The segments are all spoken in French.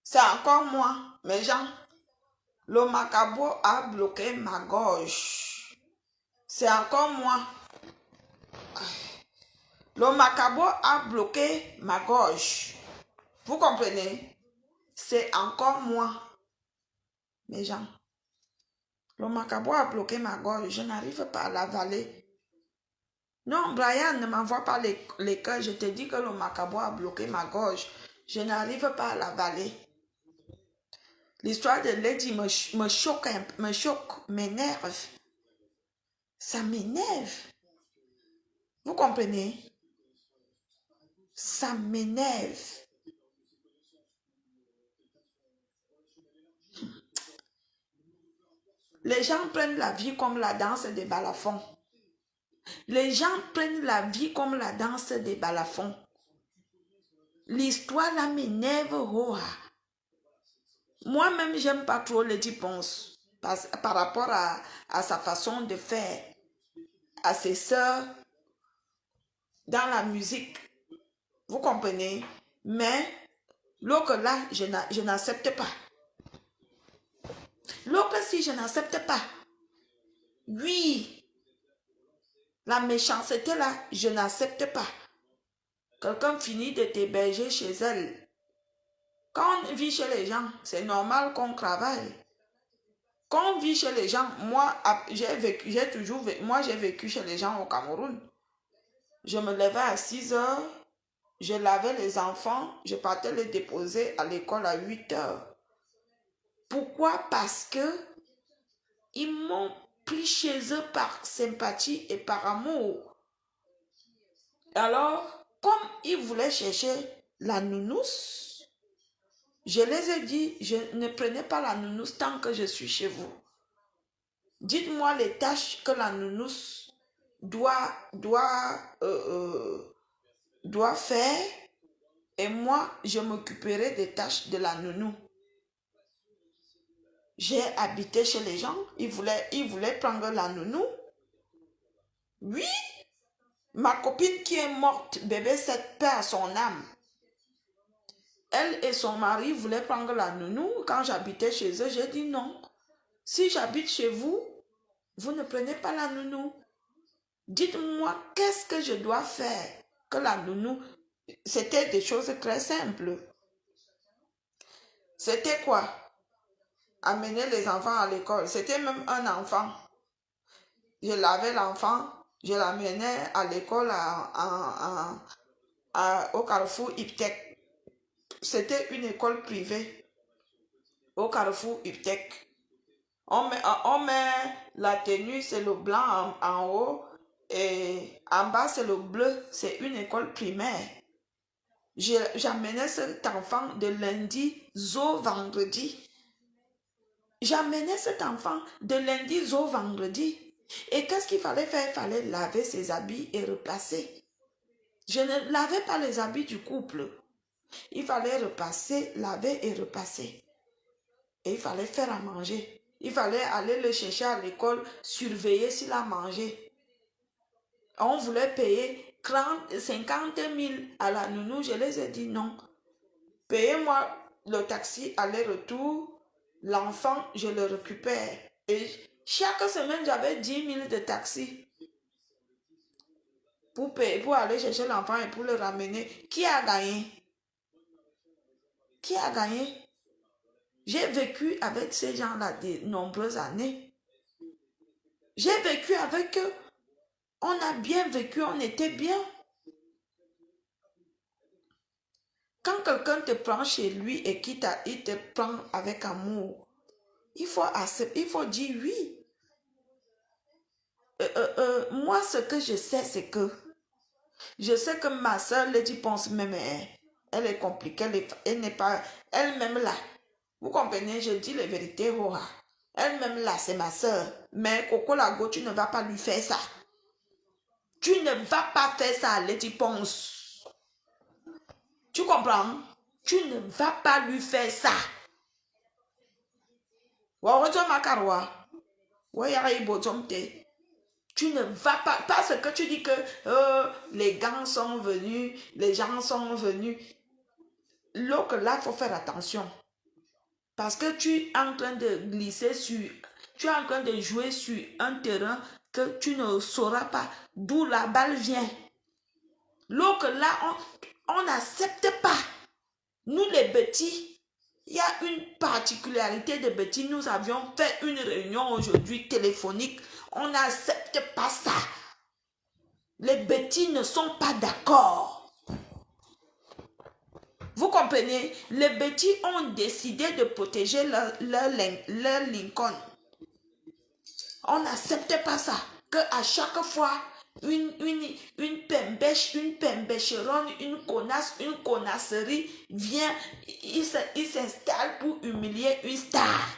C'est encore moi, mes gens. Le macabo a bloqué ma gorge. C'est encore moi. Le macabo a bloqué ma gorge. Vous comprenez? C'est encore moi, mes gens. Le macabo a bloqué ma gorge. Je n'arrive pas à l'avaler. Non, Brian, ne m'envoie pas les cœurs. Je te dis que le macabo a bloqué ma gorge. Je n'arrive pas à l'avaler. L'histoire de Lady me choque, m'énerve. Ça m'énerve. Vous comprenez? Ça m'énerve. Les gens prennent la vie comme la danse des balafons. Les gens prennent la vie comme la danse des balafons. L'histoire là m'énerve. Oh. Moi-même, j'aime pas trop Lady Ponce par rapport à sa façon de faire, à ses sœurs dans la musique. Vous comprenez? Mais l'autre là, je n'accepte pas. L'autre si je n'accepte pas. Oui. La méchanceté là, je n'accepte pas. Quelqu'un finit de t'héberger chez elle. Quand on vit chez les gens, c'est normal qu'on travaille. Quand on vit chez les gens, moi, j'ai vécu chez les gens au Cameroun. Je me levais à 6 heures, je lavais les enfants, je partais les déposer à l'école à 8 heures. Pourquoi? Parce que ils m'ont pris chez eux par sympathie et par amour. Alors, comme ils voulaient chercher la nounousse, je les ai dit, je ne prenez pas la nounousse tant que je suis chez vous. Dites-moi les tâches que la nounousse doit faire et moi, je m'occuperai des tâches de la nounou. J'ai habité chez les gens, ils voulaient prendre la nounou. Oui, ma copine qui est morte, bébé, cette paix à son âme. Elle et son mari voulaient prendre la nounou. Quand j'habitais chez eux, j'ai dit non. Si j'habite chez vous, vous ne prenez pas la nounou. Dites-moi, qu'est-ce que je dois faire que la nounou... C'était des choses très simples. C'était quoi? Amener les enfants à l'école. C'était même un enfant. Je lavais l'enfant, je l'amenais à l'école au Carrefour Iptec. C'était une école privée au Carrefour Iptec. On met la tenue, c'est le blanc en haut et en bas c'est le bleu. C'est une école primaire. J'amenais cet enfant de lundi au vendredi. J'amenais cet enfant de lundi au vendredi. Et qu'est-ce qu'il fallait faire? Il fallait laver ses habits et repasser. Je ne lavais pas les habits du couple. Il fallait repasser, laver et repasser. Et il fallait faire à manger. Il fallait aller le chercher à l'école, surveiller s'il a mangé. On voulait payer 50 000 à la nounou. Je les ai dit non. Payez-moi le taxi aller-retour. L'enfant, je le récupère. Et chaque semaine, j'avais 10 000 de taxi. Pour aller chercher l'enfant et pour le ramener. Qui a gagné? Qui a gagné? J'ai vécu avec ces gens-là de nombreuses années. J'ai vécu avec eux. On a bien vécu, on était bien. Quand quelqu'un te prend chez lui et qu'il te prend avec amour, il faut dire oui. Moi, ce que je sais, c'est que je sais que ma soeur Lady Ponce même, elle est compliquée, elle n'est pas elle-même là. Vous comprenez, je dis les vérités. Elle-même là, c'est ma soeur. Mais Coco Lago, tu ne vas pas lui faire ça. Tu ne vas pas faire ça à Lady Ponce. Tu comprends? Tu ne vas pas lui faire ça. Tu ne vas pas, parce que tu dis que les gants sont venus, les gens sont venus. l'autre là, il faut faire attention. Parce que tu es en train de glisser sur... Tu es en train de jouer sur un terrain que tu ne sauras pas d'où la balle vient. L'autre là, on n'accepte pas. Nous les petits, il y a une particularité de petits. Nous avions fait une réunion aujourd'hui téléphonique. On n'accepte pas ça. Les petits ne sont pas d'accord. Vous comprenez? Les petits ont décidé de protéger leur Lincoln. On n'accepte pas ça. Que à chaque fois, une pembèche, une pembècheronne, une connasse, une connasserie vient, il s'installe pour humilier une star.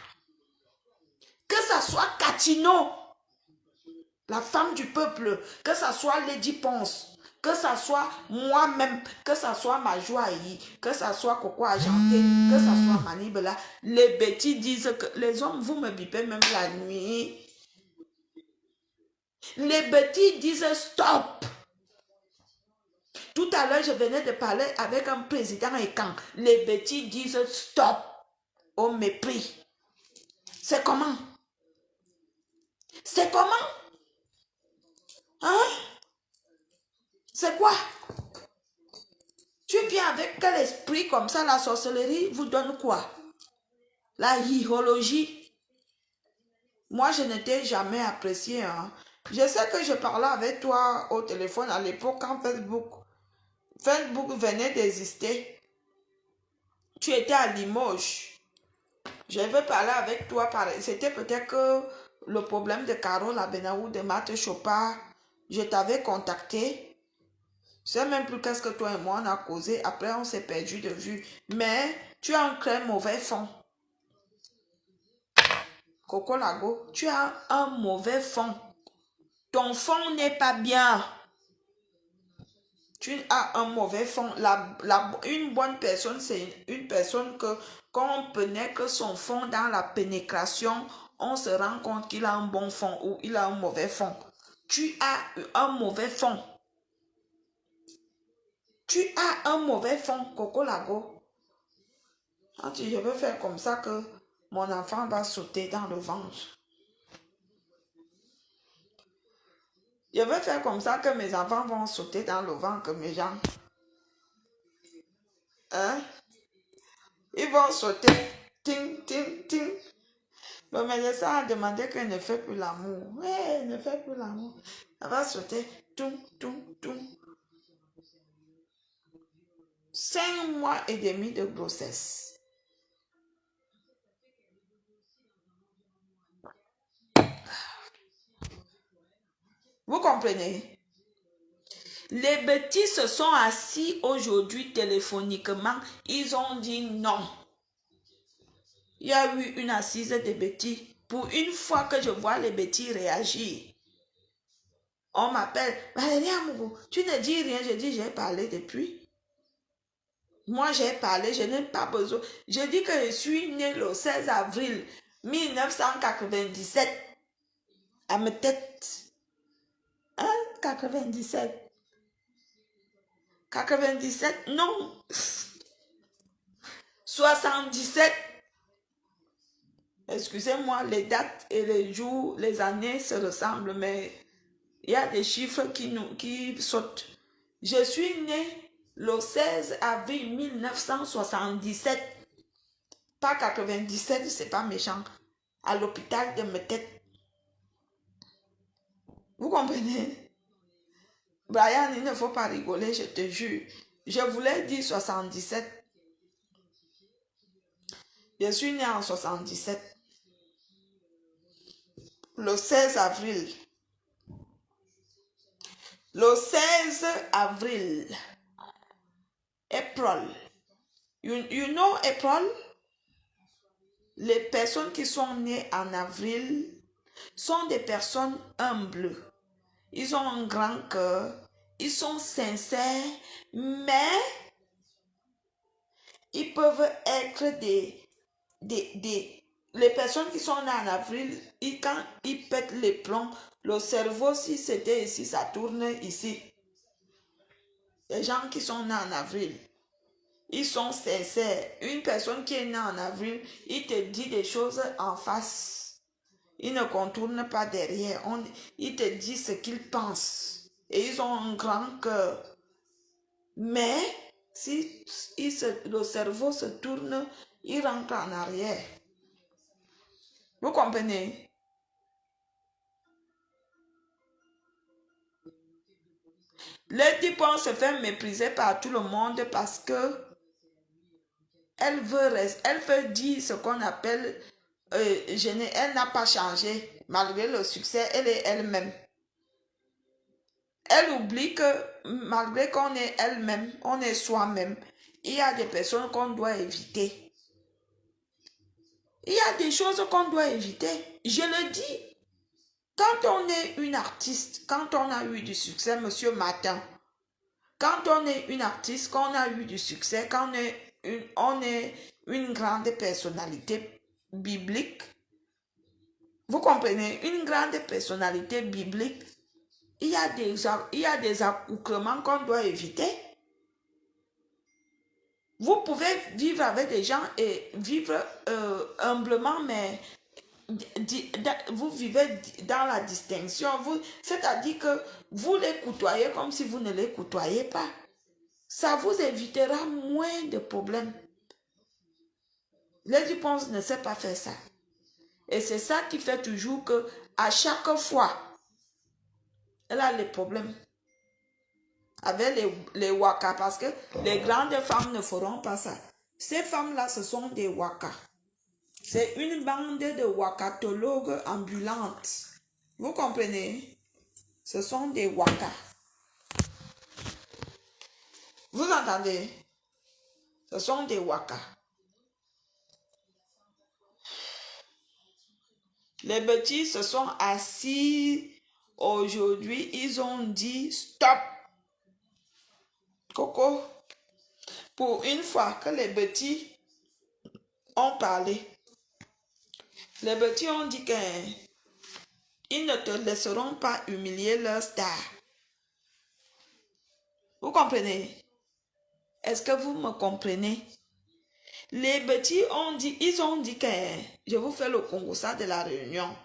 Que ça soit Catino, la femme du peuple, que ça soit Lady Ponce, que ça soit moi-même, que ça soit Majoaï, que ça soit Coco Argenté, que ça soit Manibela, les bêtis disent que les hommes, vous me bipez même la nuit. Les bêtis disent stop. Tout à l'heure, je venais de parler avec un président et quand les bêtis disent stop au mépris. C'est comment? C'est comment? Hein? C'est quoi? Tu viens avec quel esprit comme ça, la sorcellerie vous donne quoi? La hiérologie. Moi, je n'étais jamais apprécié. Hein? Je sais que je parlais avec toi au téléphone à l'époque quand Facebook venait d'exister. Tu étais à Limoges. Je vais parler avec toi. C'était peut-être que le problème de Carole Abenaou, de Marthe Chopard. Je t'avais contacté. Je ne sais même plus qu'est-ce que toi et moi on a causé. Après, on s'est perdu de vue. Mais tu as un très mauvais fond. Coco Lago, tu as un mauvais fond. Ton fond n'est pas bien. Tu as un mauvais fond. Une bonne personne, c'est une personne que quand on pénètre son fond dans la pénétration, on se rend compte qu'il a un bon fond ou il a un mauvais fond. Tu as un mauvais fond. Tu as un mauvais fond, Coco Lago. Je veux faire comme ça que mon enfant va sauter dans le ventre. Je veux faire comme ça que mes enfants vont sauter dans le ventre, mes gens. Hein? Ils vont sauter. Ting, ting, ting. Mais ça a demandé qu'elle ne fait plus l'amour. Elle ne fait plus l'amour. Elle va sauter. Toum, toum, toum. 5 mois et demi de grossesse. Vous comprenez? Les petits se sont assis aujourd'hui téléphoniquement. Ils ont dit non. Il y a eu une assise des petits. Pour une fois que je vois les petits réagir, on m'appelle. Valérie Amougou, tu ne dis rien. Je dis, j'ai parlé depuis. Moi, j'ai parlé, je n'ai pas besoin. Je dis que je suis née le 16 avril 1997. À ma tête. Hein? 97. 97, non. 77. Excusez-moi, les dates et les jours, les années se ressemblent, mais il y a des chiffres qui sautent. Je suis née le 16 avril 1977. Pas 97, c'est pas méchant. À l'hôpital de Metet. Vous comprenez? Brian, il ne faut pas rigoler, je te jure. Je voulais dire 77. Je suis née en 77. Le 16 avril. Le 16 avril. April. You know April? Les personnes qui sont nées en avril sont des personnes humbles. Ils ont un grand cœur. Ils sont sincères. Mais ils peuvent être les personnes qui sont nées en avril, quand ils pètent les plombs, le cerveau, si c'était ici, ça tourne ici. Les gens qui sont nés en avril. Ils sont sincères. Une personne qui est née en avril, il te dit des choses en face. Il ne contourne pas derrière. Il te dit ce qu'il pense. Et ils ont un grand cœur. Mais si le cerveau se tourne, il rentre en arrière. Vous comprenez? Lady Pond se fait mépriser par tout le monde parce que elle veut dire ce qu'on appelle elle n'a pas changé. Malgré le succès, elle est elle-même. Elle oublie que malgré qu'on est elle-même, on est soi-même, il y a des personnes qu'on doit éviter. Il y a des choses qu'on doit éviter. Je le dis. Quand on est une artiste, quand on a eu du succès, Monsieur Martin, quand on est une artiste, qu'on a eu du succès, quand on est une grande personnalité biblique, vous comprenez, une grande personnalité biblique, il y a des accoutrements qu'on doit éviter. Vous pouvez vivre avec des gens et vivre humblement, mais vous vivez dans la distinction. C'est-à-dire que vous les côtoyez comme si vous ne les côtoyez pas. Ça vous évitera moins de problèmes. Lady Pons ne sait pas faire ça. Et c'est ça qui fait toujours que à chaque fois, elle a les problèmes avec les wakas, parce que les grandes femmes ne feront pas ça. Ces femmes-là, ce sont des wakas. C'est une bande de wakatologues ambulantes. Vous comprenez? Ce sont des wakas. Vous entendez? Ce sont des wakas. Les petits se sont assis aujourd'hui. Ils ont dit stop. Coco, pour une fois que les petits ont parlé, les petits ont dit qu'ils ne te laisseront pas humilier leur star. Vous comprenez? Est-ce que vous me comprenez? Les petits ils ont dit que je vous fais le congossa de la réunion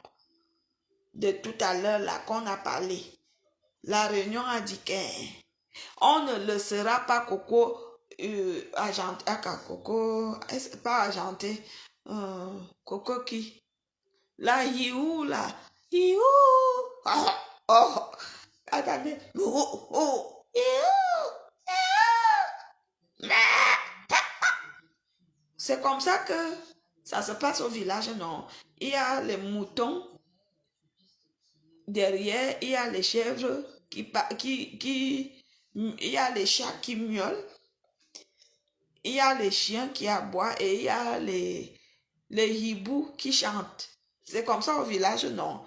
de tout à l'heure là qu'on a parlé. La réunion a dit qu'on ne laissera pas Coco argenté, Coco, pas argenté, Coco qui? La hiou là, hiou, oh, attendez, c'est comme ça que ça se passe au village, non? Il y a les moutons derrière, il y a les chèvres il y a les chats qui miaulent, il y a les chiens qui aboient et il y a les hiboux qui chantent. C'est comme ça au village, non?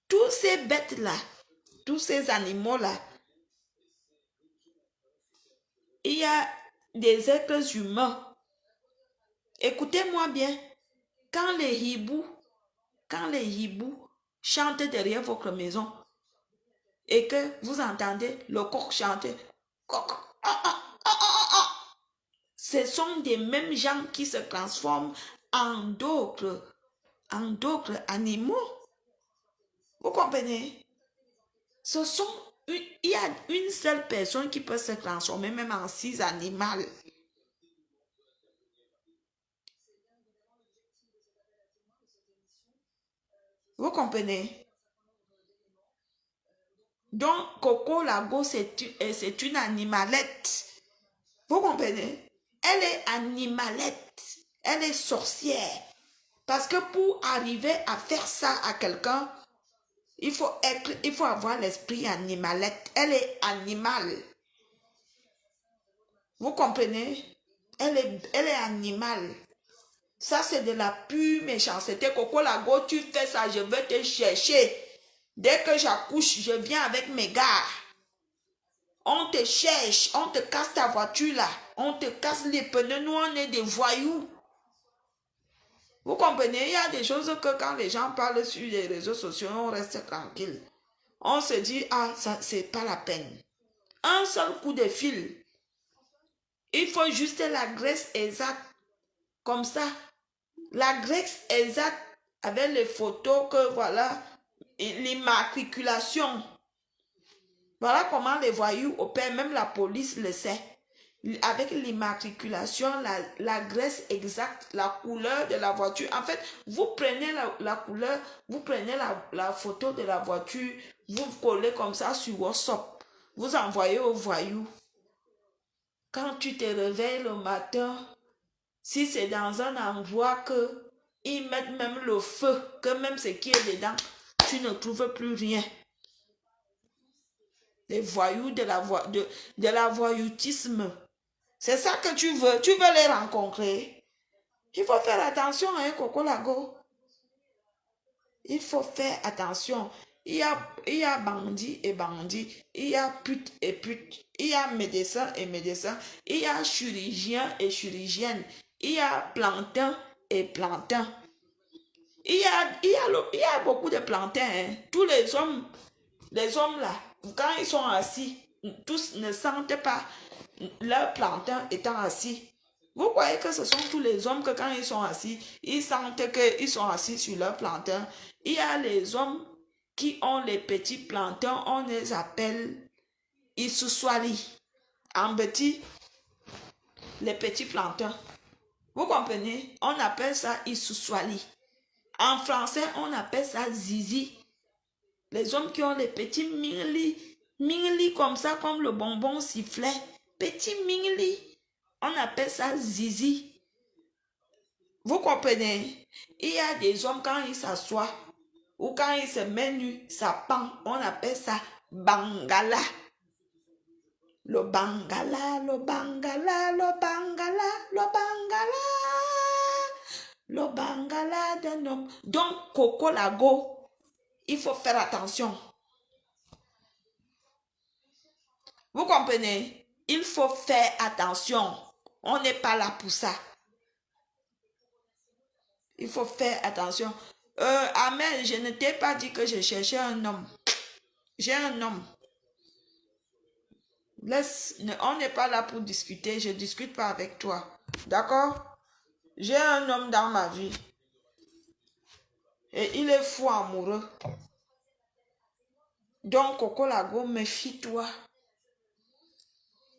Tous ces bêtes-là, tous ces animaux-là, il y a des êtres humains. Écoutez-moi bien, quand les hiboux chantent derrière votre maison et que vous entendez le coq chanter, ce sont des mêmes gens qui se transforment en d'autres animaux. Vous comprenez? Il y a une seule personne qui peut se transformer même en 6 animaux. Vous comprenez? Donc, Coco Lago, c'est une animalette. Vous comprenez? Elle est animalette. Elle est sorcière. Parce que pour arriver à faire ça à quelqu'un, il faut avoir l'esprit animalette. Elle est animale. Vous comprenez? Elle est animale. Ça, c'est de la pure méchanceté. Coco Lago, tu fais ça, je vais te chercher. Dès que j'accouche, je viens avec mes gars. On te cherche, on te casse ta voiture là. On te casse les pneus, nous on est des voyous. Vous comprenez, il y a des choses que quand les gens parlent sur les réseaux sociaux, on reste tranquille. On se dit, ah, ça, c'est pas la peine. Un seul coup de fil. Il faut juste la graisse exacte. Comme ça. La graisse exacte avec les photos que voilà, l'immatriculation. Voilà comment les voyous opèrent, même la police le sait. Avec l'immatriculation, la graisse exacte, la couleur de la voiture. En fait, vous prenez la couleur, vous prenez la photo de la voiture, vous collez comme ça sur WhatsApp. Vous envoyez aux voyous. Quand tu te réveilles le matin, si c'est dans un endroit que ils mettent même le feu, que même ce qui est dedans, tu ne trouves plus rien. Les voyous de la voyoutisme. C'est ça que tu veux. Tu veux les rencontrer. Il faut faire attention, hein, Coco Lago. Il faut faire attention. Il y a bandit et bandit. Il y a pute et pute. Il y a médecin et médecin. Il y a chirurgien et chirurgienne. Il y a plantain et plantain. Il y a beaucoup de plantains. Hein. Tous les hommes là, quand ils sont assis, tous ne sentent pas leur plantain étant assis. Vous voyez que ce sont tous les hommes que quand ils sont assis, ils sentent qu'ils sont assis sur leur plantain. Il y a les hommes qui ont les petits plantains, on les appelle Isuswali. En petit, les petits plantains. Vous comprenez? On appelle ça Isuswali. En français, on appelle ça zizi. Les hommes qui ont les petits mingli comme ça, comme le bonbon sifflet. Petit mingli. On appelle ça zizi. Vous comprenez? Il y a des hommes, quand ils s'assoient, ou quand ils se mettent nus, ça pend. On appelle ça bangala. Le bangala, le bangala, le bangala, le bangala. Le bangala d'un homme. Donc, Coco Lago, il faut faire attention. Vous comprenez? Il faut faire attention. On n'est pas là pour ça. Il faut faire attention. Amen, je ne t'ai pas dit que je cherchais un homme. J'ai un homme. On n'est pas là pour discuter. Je ne discute pas avec toi. D'accord? J'ai un homme dans ma vie. Et il est fou amoureux. Donc, Coco Lago, méfie-toi.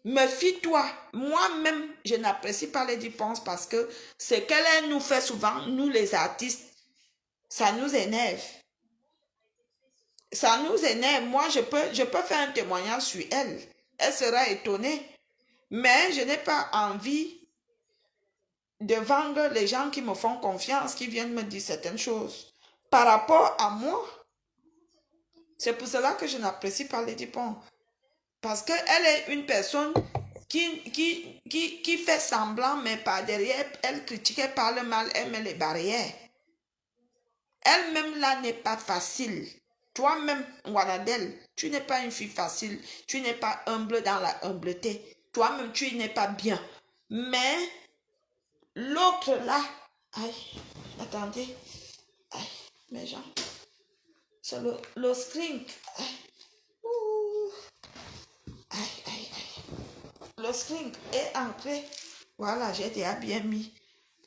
Méfie-toi. Moi-même, je n'apprécie pas les dépenses parce que ce qu'elle nous fait souvent, nous les artistes, ça nous énerve. Ça nous énerve. Moi, je peux faire un témoignage sur elle. Elle sera étonnée. Mais je n'ai pas envie de vendre les gens qui me font confiance, qui viennent me dire certaines choses. Par rapport à moi, c'est pour cela que je n'apprécie pas Lady Pon. Parce qu'elle est une personne qui fait semblant, mais par derrière, elle critique, elle parle mal, elle met les barrières. Elle-même là n'est pas facile. Toi-même, Wanadel, tu n'es pas une fille facile. Tu n'es pas humble dans la humbleté. Toi-même, tu n'es pas bien. Mais l'autre là, aïe, attendez, aïe, mes gens, c'est le screen. Aïe, aïe, aïe, aïe. Le screen est ancré. Voilà, j'ai déjà bien mis.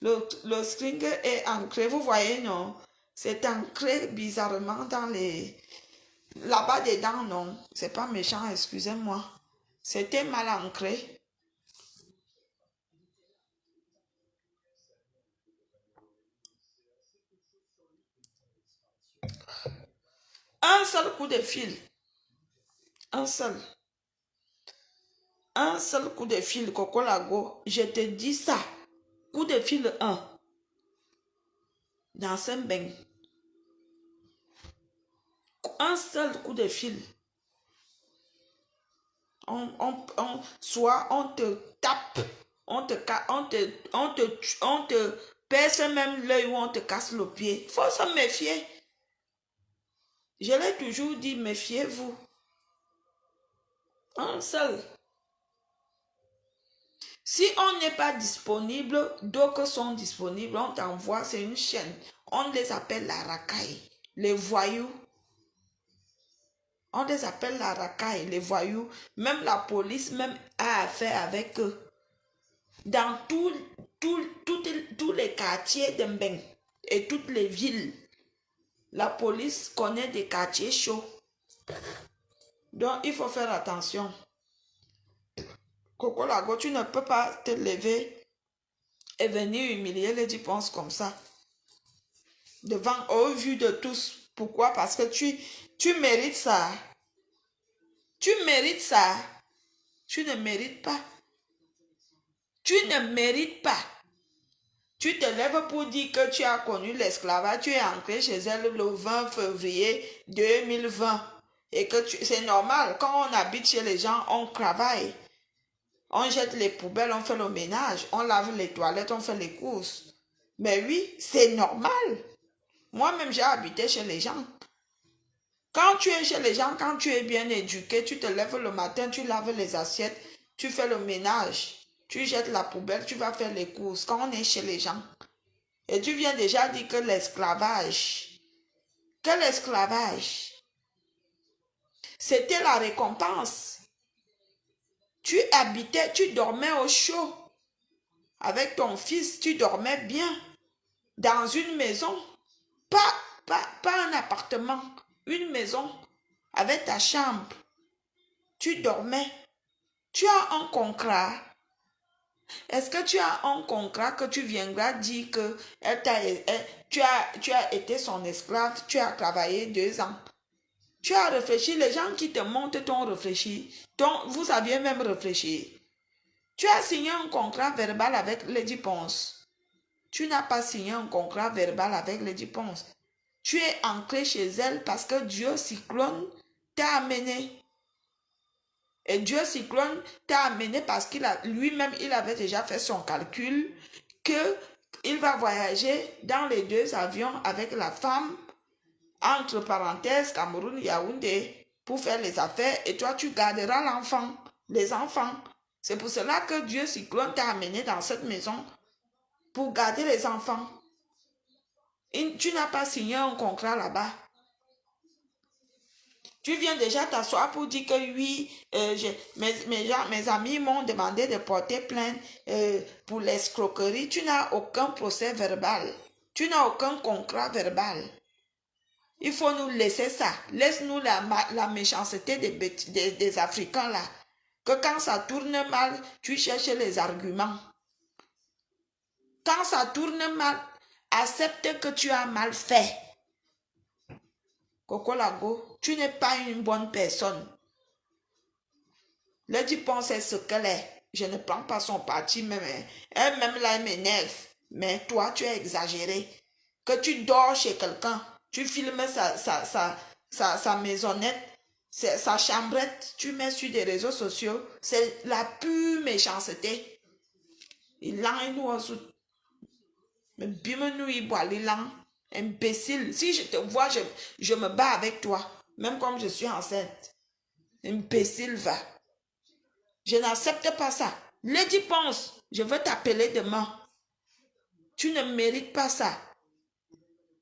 Le string est ancré, vous voyez, non? C'est ancré bizarrement dans les... Là-bas dedans, non. C'est pas méchant, excusez-moi. C'était mal ancré. Un seul coup de fil. Un seul. Un seul coup de fil, Coco Lago. Je te dis ça. Coup de fil 1. Dans Saint-Beng. Un seul coup de fil. Soit on te tape, on te perce même l'œil ou on te casse le pied. Il faut se méfier. Je l'ai toujours dit, méfiez-vous. Un seul. Si on n'est pas disponible, d'autres sont disponibles, on t'envoie, c'est une chaîne. On les appelle la racaille, les voyous. On les appelle la racaille, les voyous. Même la police même a affaire avec eux. Dans tous les quartiers de Mbeng et toutes les villes, la police connaît des quartiers chauds. Donc, il faut faire attention. Coco Lago, tu ne peux pas te lever et venir humilier les dépenses comme ça. Devant, au vu de tous. Pourquoi? Parce que tu mérites ça. Tu mérites ça. Tu ne mérites pas. Tu ne mérites pas. Tu te lèves pour dire que tu as connu l'esclavage. Tu es entré chez elle le 20 février 2020. Et que c'est normal. Quand on habite chez les gens, on travaille. On jette les poubelles, on fait le ménage. On lave les toilettes, on fait les courses. Mais oui, c'est normal. Moi-même, j'ai habité chez les gens. Quand tu es chez les gens, quand tu es bien éduqué, tu te lèves le matin, tu laves les assiettes, tu fais le ménage, tu jettes la poubelle, tu vas faire les courses. Quand on est chez les gens, et tu viens déjà dire que l'esclavage, c'était la récompense. Tu habitais, tu dormais au chaud. Avec ton fils, tu dormais bien. Dans une maison. Pas un appartement. Une maison. Avec ta chambre. Tu dormais. Tu as un contrat. Est-ce que tu as un contrat que tu viendras dire que tu as été son esclave, tu as travaillé 2 ans. Tu as réfléchi, les gens qui te montrent t'ont réfléchi. Vous aviez même réfléchi. Tu as signé un contrat verbal avec Lady Ponce. Tu n'as pas signé un contrat verbal avec Lady Ponce. Tu es entré chez elle parce que Dieu Cyclone t'a amené. Et Dieu Cyclone t'a amené parce qu'il lui-même, il avait déjà fait son calcul qu'il va voyager dans les 2 avions avec la femme, entre parenthèses, Cameroun, Yaoundé, pour faire les affaires. Et toi, tu garderas l'enfant, les enfants. C'est pour cela que Dieu Cyclone t'a amené dans cette maison pour garder les enfants. Tu n'as pas signé un contrat là-bas. Tu viens déjà t'asseoir pour dire que oui, mes amis m'ont demandé de porter plainte pour l'escroquerie. Tu n'as aucun procès verbal. Tu n'as aucun contrat verbal. Il faut nous laisser ça. Laisse-nous la méchanceté des Africains là. Que quand ça tourne mal, tu cherches les arguments. Quand ça tourne mal, accepte que tu as mal fait. Coco Lago, tu n'es pas une bonne personne. Lady Ponce est ce qu'elle est. Je ne prends pas son parti, même elle-même là, elle m'énerve. Mais toi, tu es exagéré. Que tu dors chez quelqu'un, tu filmes sa maisonnette, sa chambrette, tu mets sur des réseaux sociaux, c'est la pure méchanceté. Il l'a nous en sous. Mais bim nous il boit l'élan. Imbécile. Si je te vois, je me bats avec toi. Même comme je suis enceinte. Imbécile, va. Je n'accepte pas ça. Lady Ponce, je veux t'appeler demain. Tu ne mérites pas ça.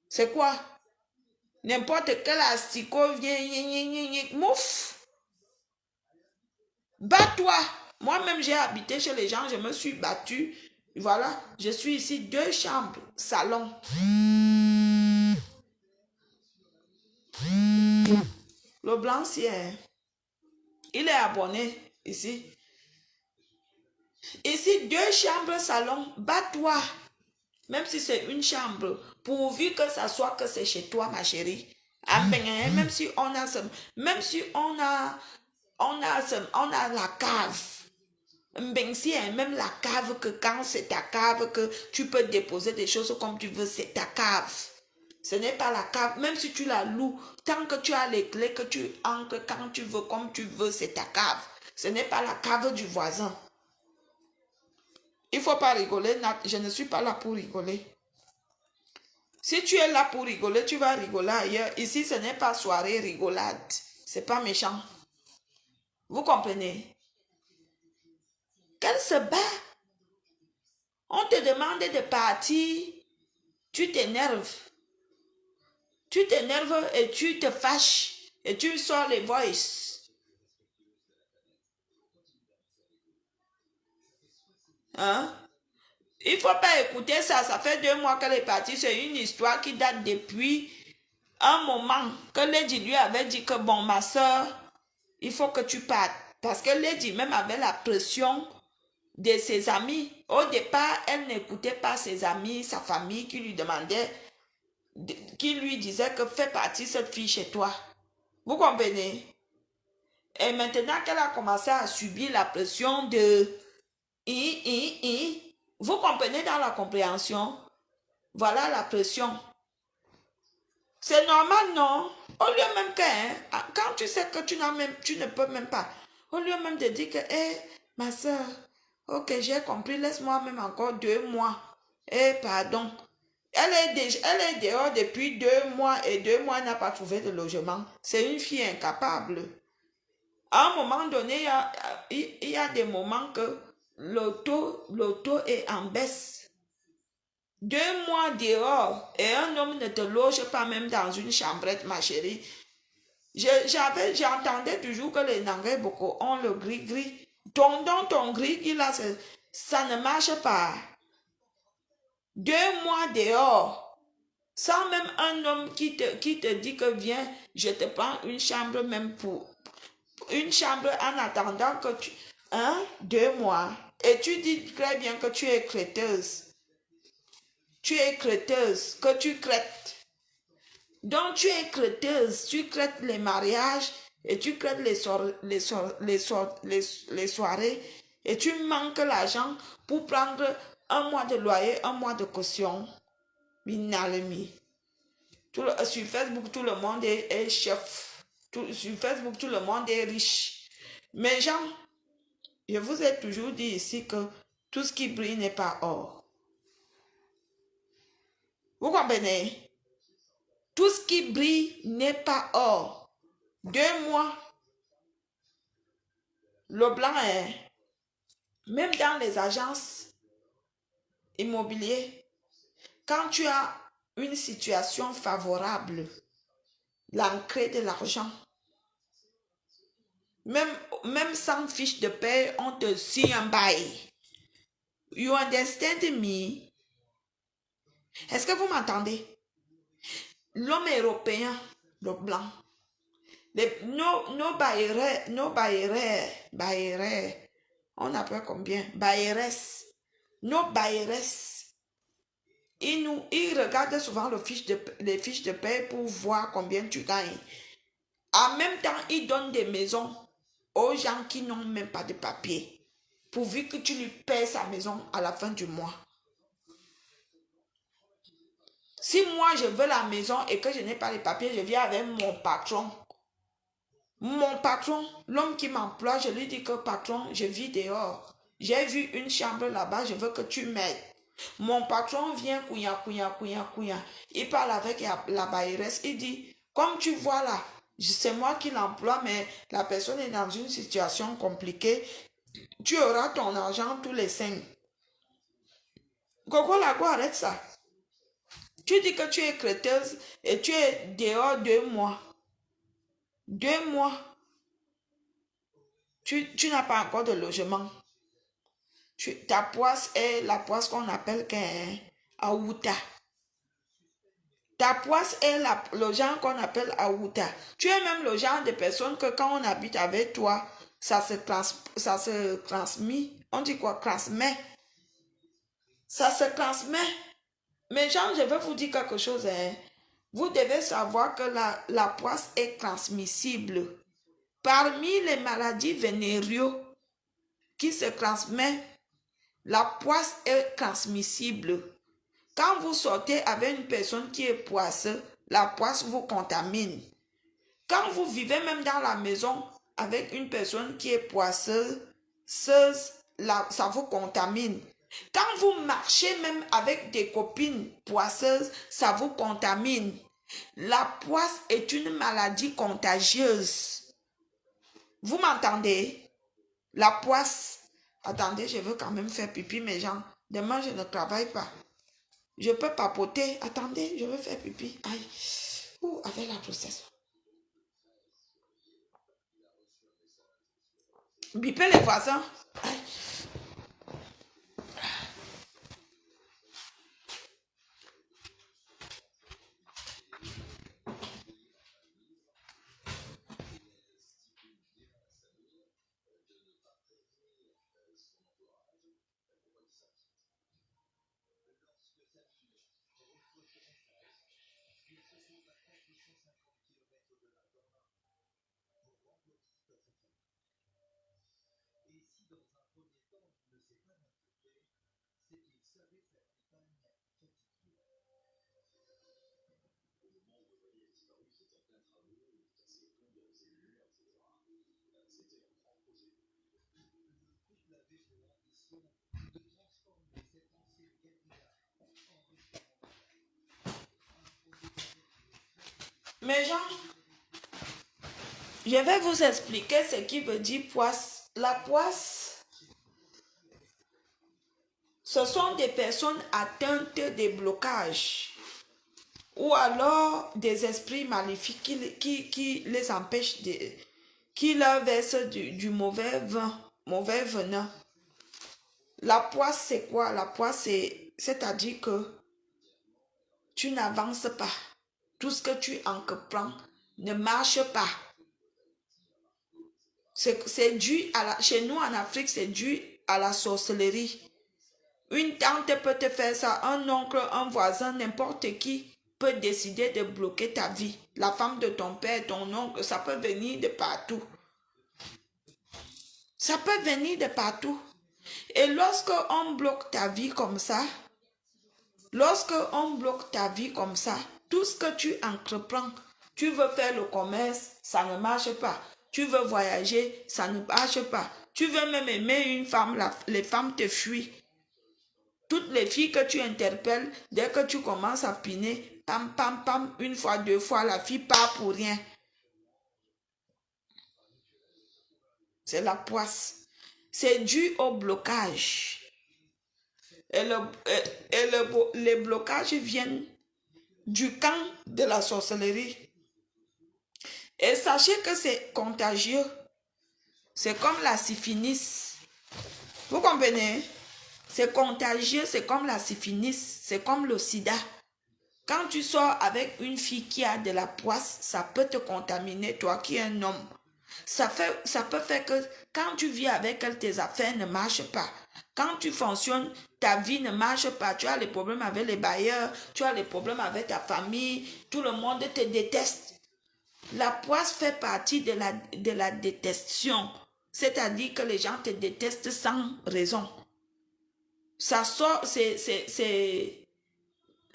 C'est quoi? N'importe quel asticot vient, mouf. Bats-toi. Moi-même, j'ai habité chez les gens, je me suis battue. Voilà, je suis ici, 2 chambres, salon. Le blanc-ciel, il est abonné ici. Ici, 2 chambres, salon. Bats-toi. Même si c'est une chambre, pourvu que ça soit que c'est chez toi, ma chérie. Même si on a la cave. Même la cave, que quand c'est ta cave, que tu peux déposer des choses comme tu veux, c'est ta cave. Ce n'est pas la cave, même si tu la loues, tant que tu as les clés, que tu entres quand tu veux, comme tu veux, c'est ta cave. Ce n'est pas la cave du voisin. Il ne faut pas rigoler, je ne suis pas là pour rigoler. Si tu es là pour rigoler, tu vas rigoler ailleurs. Ici, ce n'est pas soirée rigolade. Ce n'est pas méchant. Vous comprenez? Qu'elle se bat. On te demande de partir, tu t'énerves. Tu t'énerves et tu te fâches et tu sors les voices. Hein? Il ne faut pas écouter ça. Ça fait 2 mois qu'elle est partie. C'est une histoire qui date depuis un moment que Lady lui avait dit que bon, ma soeur, il faut que tu partes. Parce que Lady même avait la pression de ses amis. Au départ, elle n'écoutait pas ses amis, sa famille qui lui demandait, qui lui disait que fais partie cette fille chez toi. Vous comprenez? Et maintenant qu'elle a commencé à subir la pression de vous comprenez dans la compréhension? Voilà la pression. C'est normal, non? Au lieu même que, quand tu sais que tu ne peux même pas, au lieu même de dire que, ma soeur, ok, j'ai compris, laisse-moi même encore 2 mois. Pardon. Elle est dehors depuis 2 mois et 2 mois, elle n'a pas trouvé de logement. C'est une fille incapable. À un moment donné, il y a des moments que l'auto est en baisse. 2 mois dehors et un homme ne te loge pas même dans une chambrette, ma chérie. J'entendais toujours que les Nangais beaucoup ont le gris-gris. Ton gris, là, ça ne marche pas. 2 mois dehors, sans même un homme qui te dit que viens, je te prends une chambre même pour... Une chambre en attendant que tu... 2 mois. Et tu dis très bien que tu es crêteuse. Tu es crêteuse, que tu crêtes. Donc tu es crêteuse, tu crêtes les mariages et tu crêtes les soirées et tu manques l'argent pour prendre un mois de loyer, un mois de caution. Minalemi. Sur Facebook, tout le monde est chef. Sur Facebook, tout le monde est riche. Mais gens, je vous ai toujours dit ici que tout ce qui brille n'est pas or. Vous comprenez? Tout ce qui brille n'est pas or. 2 mois. Le blanc est... Même dans les agences immobilières, quand tu as une situation favorable, l'entrée de l'argent, même sans fiche de paie, on te signe un bail. You understand me? Est-ce que vous m'entendez? L'homme européen, le blanc, nos bailleurs, on appelle combien? Bailleresses. Nos bailleresses, ils regardent souvent les fiches de paie pour voir combien tu gagnes. En même temps, ils donnent des maisons aux gens qui n'ont même pas de papier, pourvu que tu lui paies sa maison à la fin du mois. Si moi je veux la maison et que je n'ai pas les papiers, je viens avec mon patron. Mon patron, l'homme qui m'emploie, je lui dis que patron, je vis dehors. J'ai vu une chambre là-bas, je veux que tu m'aides. Mon patron vient, couilla. Il parle avec la bailleresse, il dit, comme tu vois là, c'est moi qui l'emploie, mais la personne est dans une situation compliquée. Tu auras ton argent tous les 5. Coco Lago, arrête ça. Tu dis que tu es crêteuse et tu es dehors 2 mois. 2 mois. Tu n'as pas encore de logement. Ta poisse est la poisse qu'on appelle Aouta. Ta poisse est le genre qu'on appelle Aouta. Tu es même le genre de personne que quand on habite avec toi, ça se transmet. On dit quoi? Transmet. Ça se transmet. Mais genre, je veux vous dire quelque chose. Vous devez savoir que la poisse est transmissible. Parmi les maladies vénériaux qui se transmettent, la poisse est transmissible. Quand vous sortez avec une personne qui est poisseuse, la poisse vous contamine. Quand vous vivez même dans la maison avec une personne qui est poisseuse, ça vous contamine. Quand vous marchez même avec des copines poisseuses, ça vous contamine. La poisse est une maladie contagieuse. Vous m'entendez? La poisse. Attendez, je veux quand même faire pipi, mes gens. Demain, je ne travaille pas. Je peux papoter. Attendez, je veux faire pipi. Aïe. Ou avec la grossesse. Bipez les voisins. Aïe. Mes gens, je vais vous expliquer ce qui veut dire poisse. La poisse, ce sont des personnes atteintes de blocages ou alors des esprits maléfiques qui les empêchent de... qui leur versent du mauvais vin, mauvais venin. La poisse, c'est quoi? La poisse, c'est-à-dire que tu n'avances pas. Tout ce que tu entreprends ne marche pas. C'est dû à la... Chez nous en Afrique, c'est dû à la sorcellerie. Une tante peut te faire ça, un oncle, un voisin, n'importe qui peut décider de bloquer ta vie. La femme de ton père, ton oncle, ça peut venir de partout. Ça peut venir de partout. Et lorsque on bloque ta vie comme ça, tout ce que tu entreprends, tu veux faire le commerce, ça ne marche pas. Tu veux voyager, ça ne marche pas. Tu veux même aimer une femme, les femmes te fuient. Toutes les filles que tu interpelles, dès que tu commences à piner, pam, pam, pam, une fois, deux fois, la fille part pour rien. C'est la poisse. C'est dû au blocage. Les blocages viennent du camp de la sorcellerie. Et sachez que c'est contagieux. C'est comme la syphilis. Vous comprenez? C'est contagieux, c'est comme la syphilis, c'est comme le sida. Quand tu sors avec une fille qui a de la poisse, ça peut te contaminer, toi qui es un homme. Ça peut faire que quand tu vis avec elle, tes affaires ne marchent pas. Quand tu fonctionnes, ta vie ne marche pas. Tu as les problèmes avec les bailleurs, tu as les problèmes avec ta famille, tout le monde te déteste. La poisse fait partie de la détestation. C'est-à-dire que les gens te détestent sans raison. Ça sort, c'est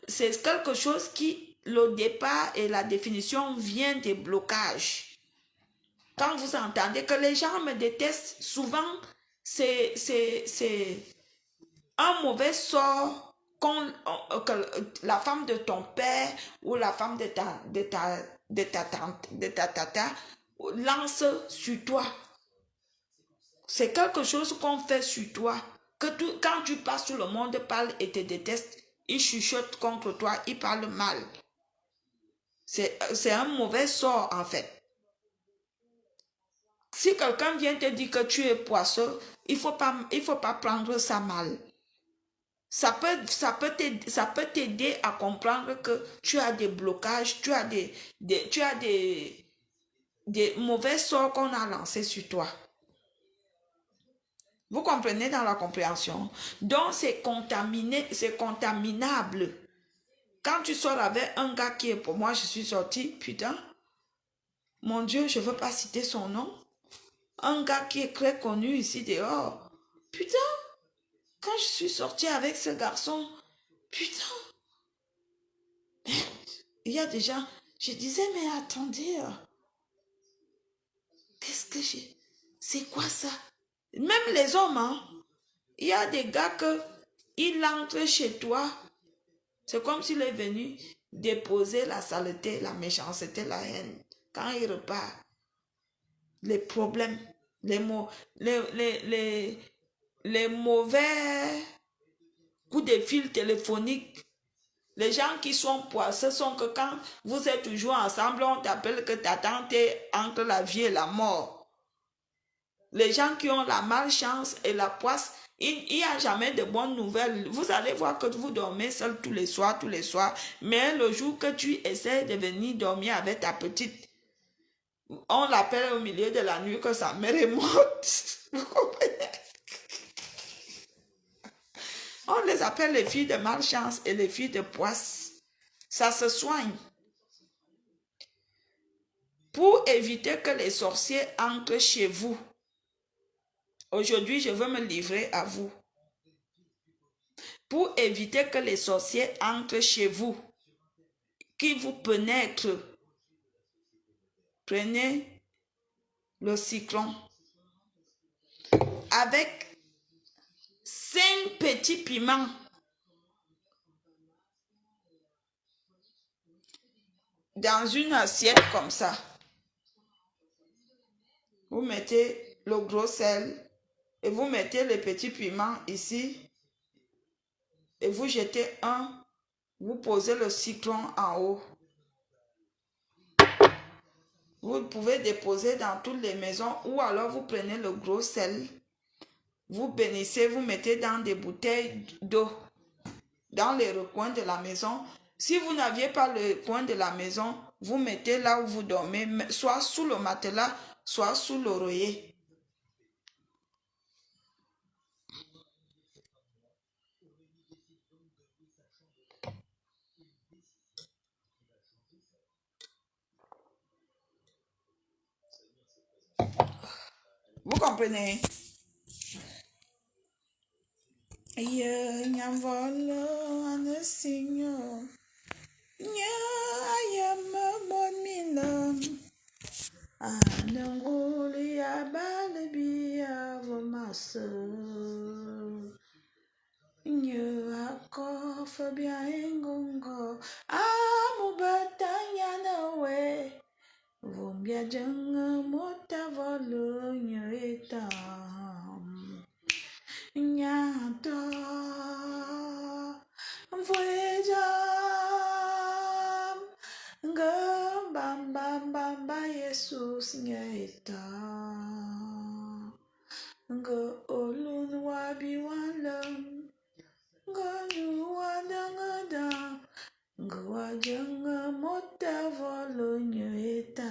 quelque chose qui, le départ et la définition vient des blocages. Quand vous entendez que les gens me détestent, souvent, c'est un mauvais sort que la femme de ton père ou la femme de ta tata lance sur toi. C'est quelque chose qu'on fait sur toi. Quand tu passes, tout le monde parle et te déteste. Il chuchote contre toi, il parle mal. C'est un mauvais sort en fait. Si quelqu'un vient te dire que tu es poisseux, il faut pas prendre ça mal. Ça peut t'aider à comprendre que tu as des blocages, tu as des mauvais sorts qu'on a lancés sur toi. Vous comprenez dans la compréhension? Donc, c'est contaminé, c'est contaminable. Quand tu sors avec un gars qui est pour moi, je suis sortie, putain, mon Dieu, je ne veux pas citer son nom. Un gars qui est très connu ici dehors. Putain, quand je suis sortie avec ce garçon, putain, il y a des gens, je disais, mais attendez, qu'est-ce que j'ai? C'est quoi ça? Même les hommes, hein? Il y a des gars il entre chez toi. C'est comme s'il est venu déposer la saleté, la méchanceté, la haine. Quand il repart, les problèmes, les mauvais coups de fil téléphoniques. Les gens qui sont poisseux sont que quand vous êtes toujours ensemble, on t'appelle que ta tante est entre la vie et la mort. Les gens qui ont la malchance et la poisse, il n'y a jamais de bonnes nouvelles. Vous allez voir que vous dormez seul tous les soirs, mais le jour que tu essaies de venir dormir avec ta petite, on l'appelle au milieu de la nuit que sa mère est morte. Vous comprenez? On les appelle les filles de malchance et les filles de poisse. Ça se soigne. Pour éviter que les sorciers entrent chez vous, aujourd'hui, je veux me livrer à vous. Pour éviter que les sorciers entrent chez vous, qui vous pénètrent, prenez le citron avec 5 petits piments. Dans une assiette comme ça. Vous mettez le gros sel et vous mettez les petits piments ici. Et vous jetez un, vous posez le citron en haut. Vous pouvez déposer dans toutes les maisons ou alors vous prenez le gros sel. Vous bénissez, vous mettez dans des bouteilles d'eau, dans les recoins de la maison. Si vous n'aviez pas le coin de la maison, vous mettez là où vous dormez, soit sous le matelas, soit sous l'oreiller. Vous comprenez? Vombia janga mota volo nyeta nyata voyage ngam bam bam ba Jesus nyeta ngo olun wabi walam ngo nuwadangada Ngwajanga mota volo nyeta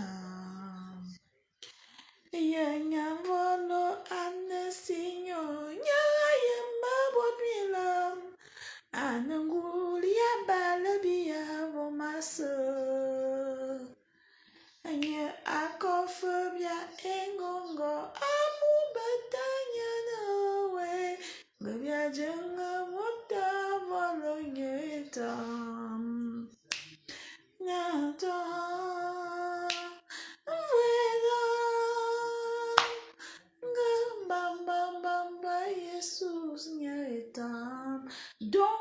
Yanya volo anasinyo Nyaya mabotmilam Anangulia balabia vomasa Anya akofobia engongo Amu batanya nawe Ngwajanga mota volo nyeta Donc,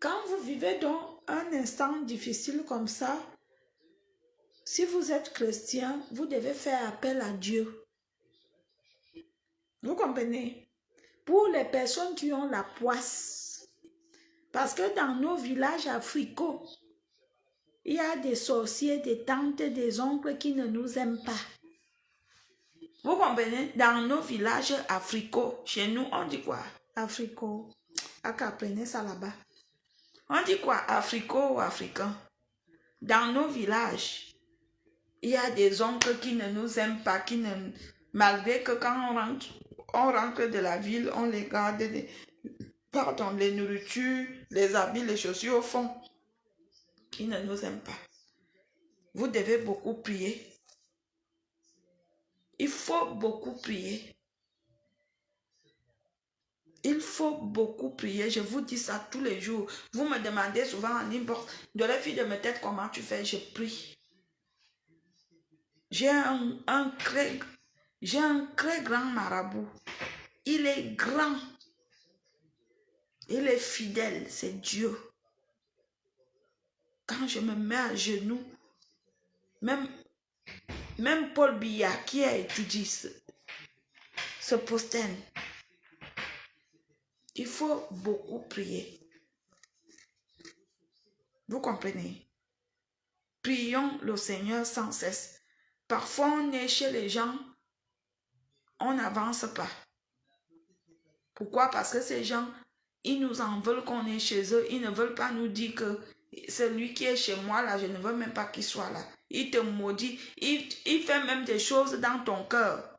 quand vous vivez dans un instant difficile comme ça, si vous êtes chrétien, vous devez faire appel à Dieu. Vous comprenez? Pour les personnes qui ont la poisse. Parce que dans nos villages africains, il y a des sorciers, des tantes, des oncles qui ne nous aiment pas. Vous comprenez? Dans nos villages africains, chez nous, on dit quoi? Africains. Apprenez ça là-bas. On dit quoi? Africains ou africains? Dans nos villages, il y a des oncles qui ne nous aiment pas, malgré que quand on rentre de la ville, on les garde, les nourritures, les habits, les chaussures au fond. Qui ne nous aiment pas. Vous devez beaucoup prier. Il faut beaucoup prier. Il faut beaucoup prier. Je vous dis ça tous les jours. Vous me demandez souvent en inbox, de la fille de ma tête, comment tu fais? Je prie. J'ai un très grand marabout. Il est grand. Il est fidèle. C'est Dieu. Quand je me mets à genoux, même Paul Biya qui a étudié ce postème, Il faut beaucoup prier. Vous comprenez? Prions le Seigneur sans cesse. Parfois, on est chez les gens, on n'avance pas. Pourquoi? Parce que ces gens, ils nous en veulent qu'on est chez eux. Ils ne veulent pas nous dire que celui qui est chez moi, là, je ne veux même pas qu'il soit là. Il te maudit. Il fait même des choses dans ton cœur.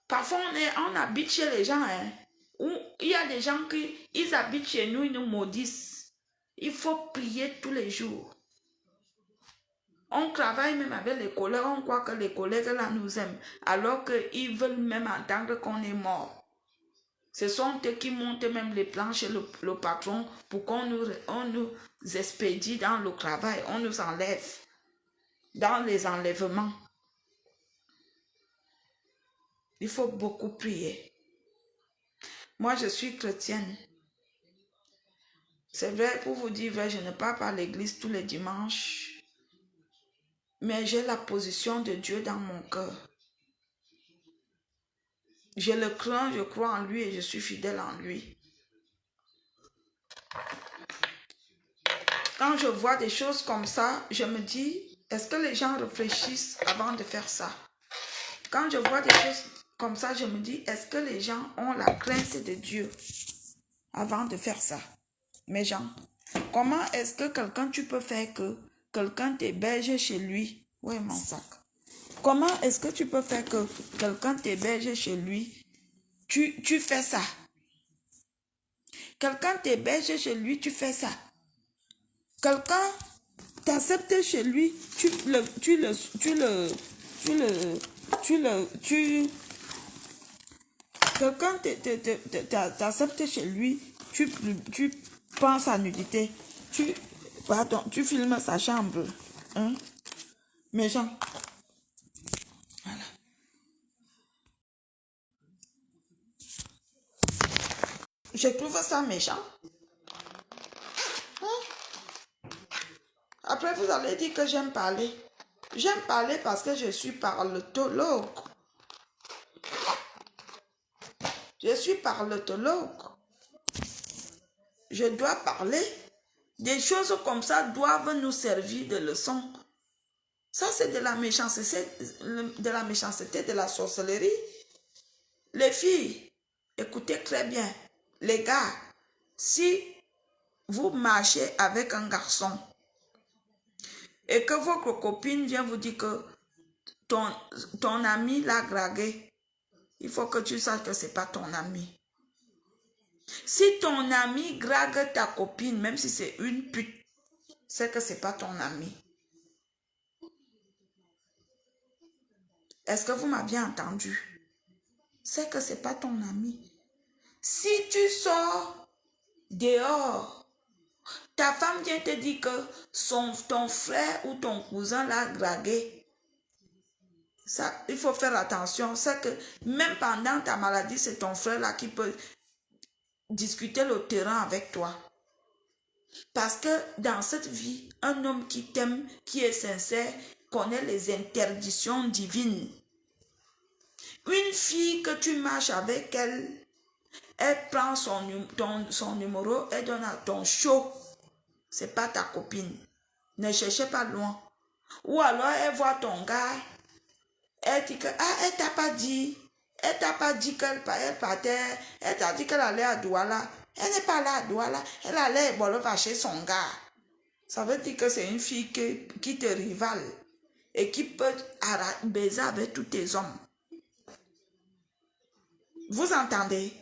Parfois, on habite chez les gens, hein, où il y a des gens qui ils habitent chez nous, ils nous maudissent. Il faut prier tous les jours. On travaille même avec les collègues, on croit que les collègues là nous aiment, alors qu'ils veulent même entendre qu'on est mort. Ce sont eux qui montent même les plans chez le patron pour qu'on nous expédie dans le travail, on nous enlève dans les enlèvements. Il faut beaucoup prier. Moi, je suis chrétienne. C'est vrai, pour vous dire vrai, je ne pars pas à l'église tous les dimanches. Mais j'ai la position de Dieu dans mon cœur. Je le crains, je crois en lui et je suis fidèle en lui. Quand je vois des choses comme ça, je me dis, est-ce que les gens réfléchissent avant de faire ça? Quand je vois des choses comme ça, je me dis, est-ce que les gens ont la crainte de Dieu avant de faire ça? Mes gens, comment est-ce que tu peux faire que quelqu'un t'héberge chez lui? Où est mon sac? Comment est-ce que tu peux faire que quelqu'un t'héberge chez lui? Tu fais ça. Quelqu'un t'héberge chez lui, tu fais ça. Quelqu'un t'accepte chez lui, quelqu'un t'accepte chez lui, tu penses à nudité, tu filmes sa chambre. Hein? Méchant. Voilà. Je trouve ça méchant. Hein? Après, vous allez dire que j'aime parler. J'aime parler parce que je suis parlotologue. Je suis parlotologue. Je dois parler. Des choses comme ça doivent nous servir de leçon. Ça, c'est de la méchanceté, de la sorcellerie. Les filles, écoutez très bien. Les gars, si vous marchez avec un garçon et que votre copine vient vous dire que ton ami l'a dragué, il faut que tu saches que ce n'est pas ton ami. Si ton ami drague ta copine, même si c'est une pute, c'est que ce n'est pas ton ami. Est-ce que vous m'aviez entendu? C'est que ce n'est pas ton ami. Si tu sors dehors, ta femme vient te dire que ton frère ou ton cousin l'a dragué. Ça, il faut faire attention. C'est que même pendant ta maladie, c'est ton frère là qui peut discuter le terrain avec toi. Parce que dans cette vie, un homme qui t'aime, qui est sincère, connaît les interdictions divines. Une fille que tu marches avec elle, elle prend son numéro, elle donne à ton show. C'est pas ta copine. Ne cherchez pas loin. Ou alors elle voit ton gars, elle dit que, elle t'a pas dit. Elle t'a pas dit qu'elle partait. Elle t'a dit qu'elle allait à Douala. Elle n'est pas allée à Douala. Elle allait chez son gars. Ça veut dire que c'est une fille qui te rivale et qui peut baiser avec tous tes hommes. Vous entendez?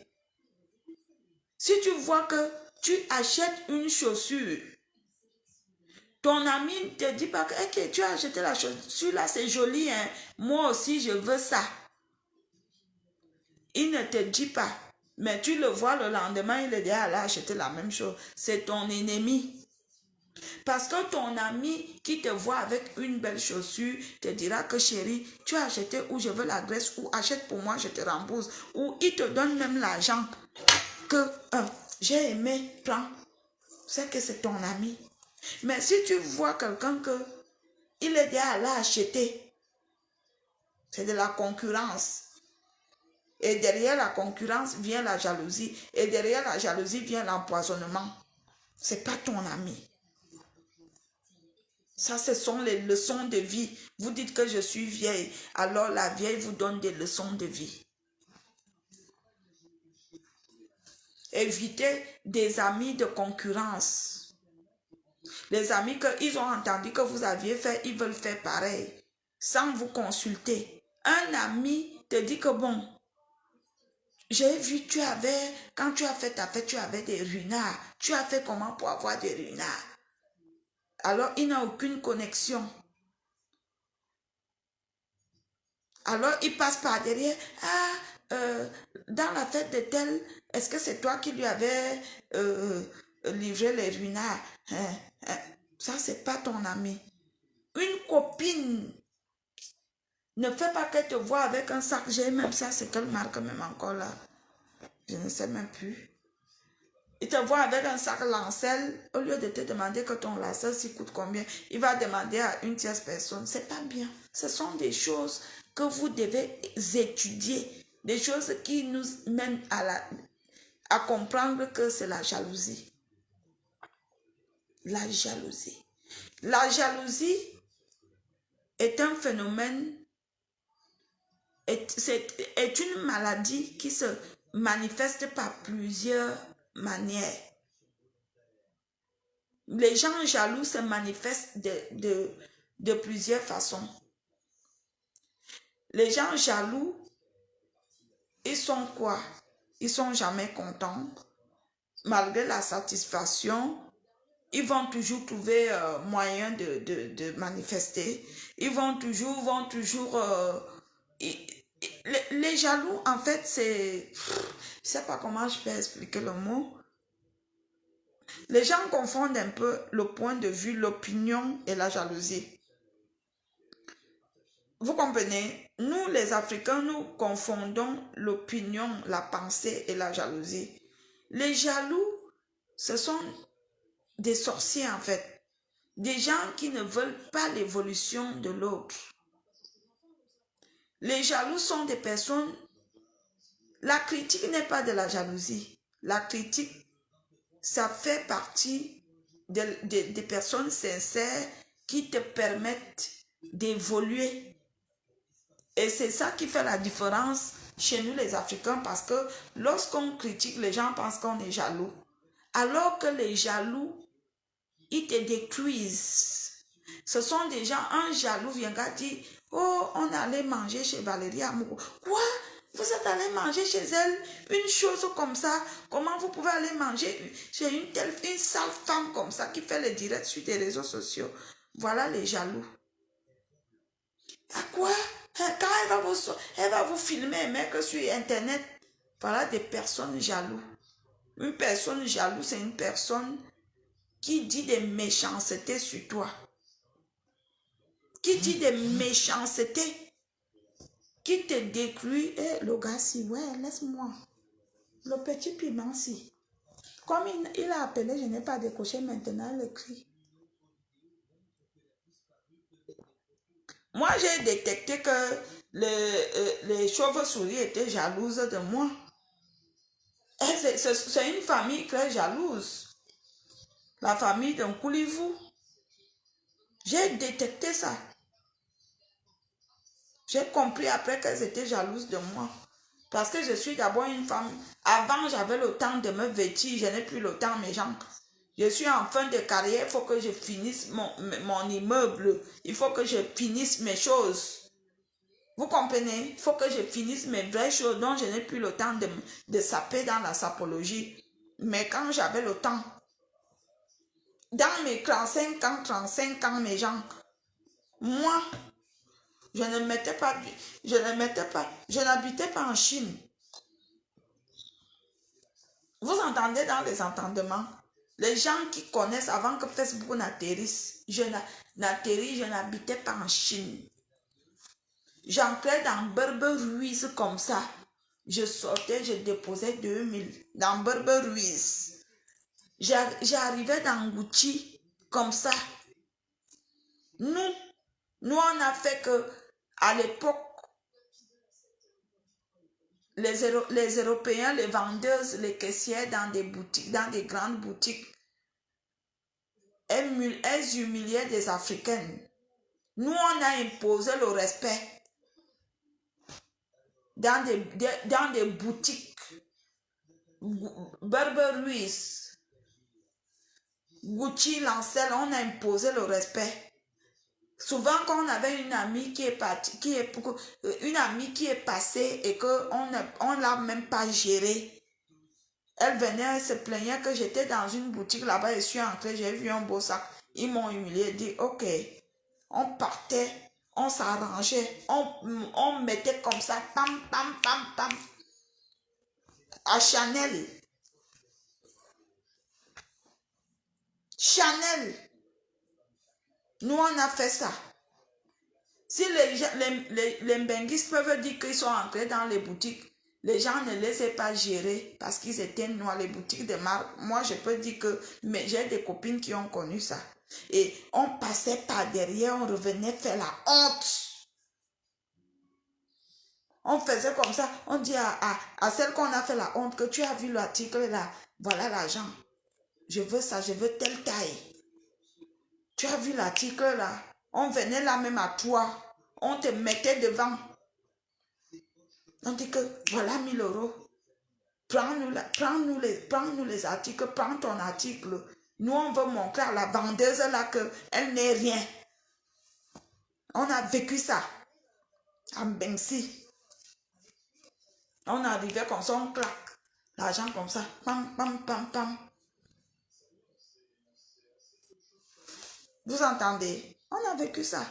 Si tu vois que tu achètes une chaussure, ton ami ne te dit pas que okay, tu as acheté la chaussure là, c'est joli, hein? Moi aussi je veux ça. Il ne te dit pas, mais tu le vois le lendemain, il est déjà allé acheter la même chose. C'est ton ennemi. Parce que ton ami qui te voit avec une belle chaussure te dira que chérie, tu as acheté ou je veux la graisse ou achète pour moi, je te rembourse. Ou il te donne même l'argent que j'ai aimé, prends. C'est que c'est ton ami. Mais si tu vois quelqu'un que il est déjà allé acheter, c'est de la concurrence. Et derrière la concurrence vient la jalousie. Et derrière la jalousie vient l'empoisonnement. Ce n'est pas ton ami. Ça, ce sont les leçons de vie. Vous dites que je suis vieille. Alors la vieille vous donne des leçons de vie. Évitez des amis de concurrence. Les amis qu'ils ont entendu que vous aviez fait, ils veulent faire pareil. Sans vous consulter. Un ami te dit que bon, j'ai vu, quand tu as fait ta fête, tu avais des runards. Tu as fait comment pour avoir des runards? Alors, il n'a aucune connexion. Alors, il passe par derrière. Dans la fête de tel, est-ce que c'est toi qui lui avais livré les runards? Ça, c'est pas ton ami. Une copine ne fait pas qu'elle te voit avec un sac. J'ai même ça, c'est quelle marque même encore là? Je ne sais même plus. Il te voit avec un sac Lancel, au lieu de te demander que ton lacet s'y coûte combien, il va demander à une tierce personne. C'est pas bien. Ce sont des choses que vous devez étudier, des choses qui nous mènent à comprendre que c'est la jalousie. La jalousie. La jalousie est un phénomène, est une maladie qui se manifeste par plusieurs manières. Les gens jaloux se manifestent de plusieurs façons. Les gens jaloux, ils sont quoi? Ils sont jamais contents. Malgré la satisfaction, ils vont toujours trouver moyen de manifester. Ils vont toujours... les jaloux, en fait, c'est... Je ne sais pas comment je peux expliquer le mot. Les gens confondent un peu le point de vue, l'opinion et la jalousie. Vous comprenez? Nous, les Africains, nous confondons l'opinion, la pensée et la jalousie. Les jaloux, ce sont des sorciers en fait. Des gens qui ne veulent pas l'évolution de l'autre. Les jaloux sont des personnes... La critique n'est pas de la jalousie. La critique, ça fait partie des personnes sincères qui te permettent d'évoluer. Et c'est ça qui fait la différence chez nous les Africains, parce que lorsqu'on critique, les gens pensent qu'on est jaloux. Alors que les jaloux, ils te détruisent. Ce sont des gens, un jaloux viendra dire, oh, on allait manger chez Valérie Amour. Quoi? Vous êtes allé manger chez elle une chose comme ça? Comment vous pouvez aller manger chez une sale femme comme ça qui fait les directs sur des réseaux sociaux? Voilà les jaloux. À quoi? Quand elle va vous filmer un mec sur Internet, voilà des personnes jalouses. Une personne jalouse, c'est une personne qui dit des méchancetés sur toi. Qui dit des méchancetés. Qui te détruit. Et le gars, si, ouais, laisse-moi. Le petit piment, si. Comme il a appelé, je n'ai pas décoché, maintenant il écrit. Moi, j'ai détecté que les chauves-souris étaient jalouses de moi. C'est une famille très jalouse. La famille d'un Koulivou. J'ai détecté ça. J'ai compris après qu'elles étaient jalouses de moi. Parce que je suis d'abord une femme. Avant, j'avais le temps de me vêtir. Je n'ai plus le temps, mes gens. Je suis en fin de carrière. Il faut que je finisse mon immeuble. Il faut que je finisse mes choses. Vous comprenez? Il faut que je finisse mes vraies choses. Donc, je n'ai plus le temps de saper dans la sapologie. Mais quand j'avais le temps, dans mes 35 ans, mes gens, moi, je n'habitais pas en Chine. Vous entendez dans les entendements, les gens qui connaissent avant que Facebook n'atterrisse, je n'habitais pas en Chine. J'entrais dans Berber Ruiz comme ça. Je sortais, je déposais 2000 dans Berber Ruiz. J'arrivais dans Gucci comme ça. Nous, on a fait que, à l'époque, les Européens, les vendeuses, les caissières dans des boutiques, dans des grandes boutiques, elles humiliaient des Africaines. Nous, on a imposé le respect dans des boutiques. Burberry, Gucci, Lancel, on a imposé le respect. Souvent, quand on avait une amie qui est partie, une amie qui est passée et qu'on ne l'a même pas gérée, elle venait, elle se plaignait que j'étais dans une boutique là-bas et je suis entrée, j'ai vu un beau sac. Ils m'ont humilié, dit ok. On partait, on s'arrangeait, on mettait comme ça, pam, pam, pam, pam, à Chanel. Chanel. Nous, on a fait ça. Si les benguistes peuvent dire qu'ils sont entrés dans les boutiques, les gens ne les ont pas gérés parce qu'ils étaient noirs, les boutiques de marque. Moi, je peux dire que j'ai des copines qui ont connu ça. Et on passait par derrière, on revenait faire la honte. On faisait comme ça, on dit à celle qu'on a fait la honte que tu as vu l'article là, voilà l'argent. Je veux ça, je veux telle taille. Tu as vu l'article là, on venait là même à toi, on te mettait devant. On dit que voilà 1000 €. Prends-nous les articles, prends ton article. Nous, on veut montrer à la vendeuse là qu'elle n'est rien. On a vécu ça à Bensi. On arrivait comme ça, on claque l'argent comme ça. Pam, pam, pam, pam. Vous entendez? On a vécu ça.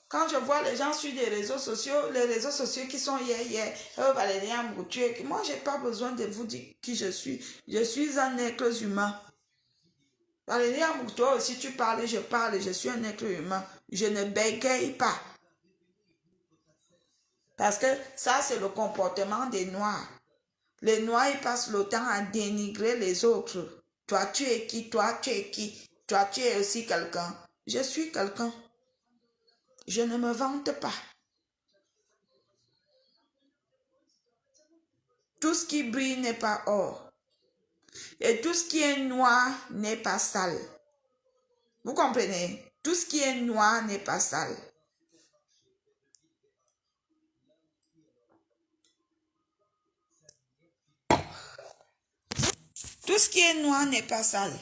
Quand je vois les gens sur les réseaux sociaux qui sont Valérie Amoutou, moi, je n'ai pas besoin de vous dire qui je suis. Je suis un être humain. Valérie Amoutou, si tu parles, je suis un être humain. Je ne bégaye pas. Parce que ça, c'est le comportement des Noirs. Les Noirs, ils passent le temps à dénigrer les autres. Toi, tu es qui? Toi, tu es qui? Toi, tu es aussi quelqu'un. Je suis quelqu'un. Je ne me vante pas. Tout ce qui brille n'est pas or. Et tout ce qui est noir n'est pas sale. Vous comprenez? Tout ce qui est noir n'est pas sale. Tout ce qui est noir n'est pas sale.